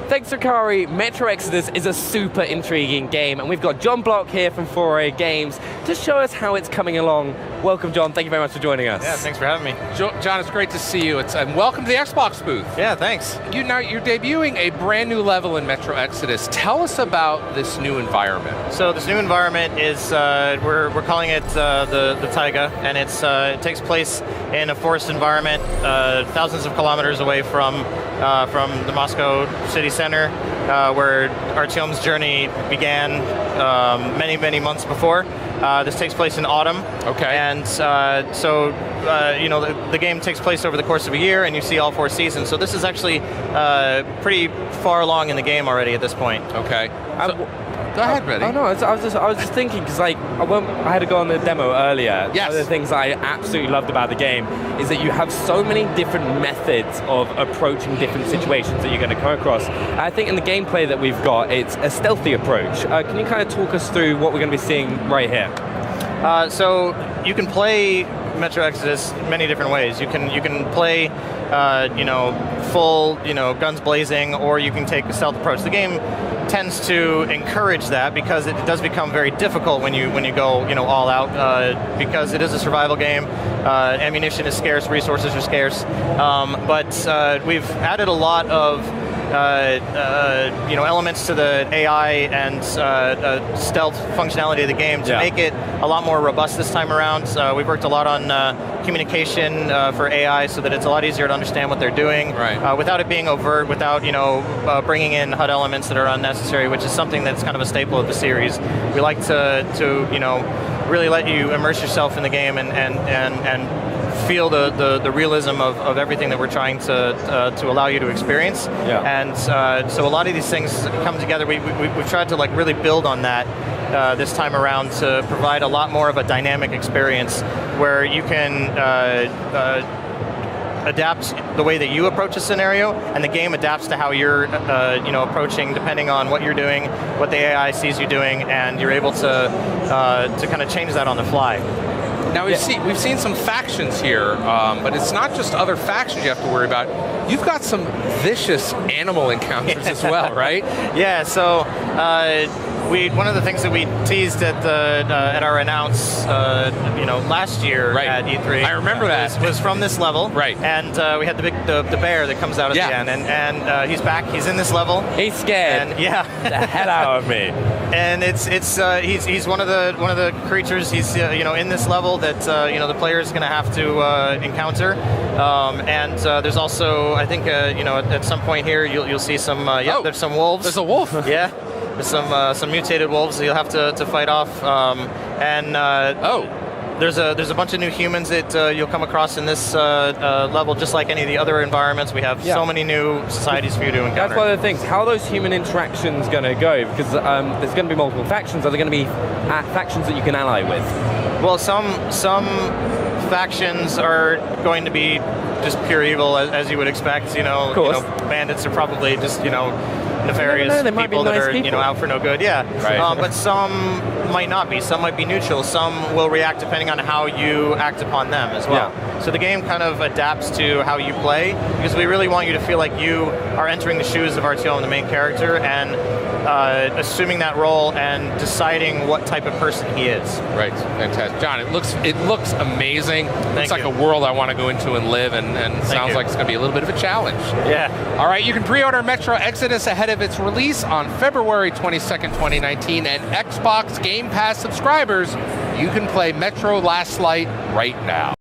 Thanks, Ricari. Metro Exodus is a super intriguing game, and we've got John Block here from 4A Games to show us how it's coming along. Welcome, John. Thank you very much for joining us. Yeah, thanks for having me. John, it's great to see you. And welcome to the Xbox booth. Yeah, thanks. You're debuting a brand new level in Metro Exodus. Tell us about this new environment. So this new environment is, we're calling it the Taiga, and it takes place in a forest environment thousands of kilometers away from the Moscow city center, where Artyom's journey began many, many months before. This takes place in autumn. Okay. And the game takes place over the course of a year, and you see all 4 seasons. So this is actually pretty far along in the game already at this point. Okay. Go ahead, Reddy. Oh no, I was just thinking, because I had to go on the demo earlier. Yes. One of the things I absolutely loved about the game is that you have so many different methods of approaching different situations that you're going to come across. I think in the gameplay that we've got, it's a stealthy approach. Can you kind of talk us through what we're going to be seeing right here? So you can play Metro Exodus many different ways. You can play, full, guns blazing, or you can take a stealth approach. The game tends to encourage that because it does become very difficult when you go all out, because it is a survival game. Ammunition is scarce, resources are scarce, but we've added a lot of elements to the AI and stealth functionality of the game to make it a lot more robust this time around. We've worked a lot on communication for AI so that it's a lot easier to understand what they're doing, without it being overt, without bringing in HUD elements that are unnecessary, which is something that's kind of a staple of the series. We like to really let you immerse yourself in the game and feel the realism of everything that we're trying to allow you to experience. And so a lot of these things come together. We've tried to really build on that this time around to provide a lot more of a dynamic experience where you can adapt the way that you approach a scenario, and the game adapts to how you're approaching, depending on what you're doing, what the AI sees you doing, and you're able to kind of change that on the fly. Now we've seen some factions here, but it's not just other factions you have to worry about. You've got some vicious animal encounters as well, right? Yeah. So one of the things that we teased at our announce, last year at E3. I remember that was from this level, right? And we had the bear that comes out at the end, and he's back. He's in this level. He's scared. And, yeah, the hell out of me. And he's one of the creatures. He's in this level that the player is going to have to encounter. And there's also, I think, at some point here you'll see some. There's some wolves. There's a wolf. Yeah. There's some mutated wolves that you'll have to fight off, there's a bunch of new humans that you'll come across in this level, just like any of the other environments. We have so many new societies for you to encounter. That's one of the things. How are those human interactions going to go? Because there's going to be multiple factions. Are there going to be factions that you can ally with? Well, some factions are going to be just pure evil, as you would expect. Of course. Bandits are probably just nefarious people that are out for no good. Yeah, but some might not be. Some might be neutral. Some will react depending on how you act upon them as well. So the game kind of adapts to how you play, because we really want you to feel like you are entering the shoes of Artyom, the main character, and assuming that role and deciding what type of person he is. Right, fantastic. John, it looks amazing. It's like you. a world I want to go into and live, and sounds like it's going to be a little bit of a challenge. Yeah. All right, you can pre-order Metro Exodus ahead of its release on February 22nd, 2019, and Xbox Game Pass subscribers, you can play Metro Last Light right now.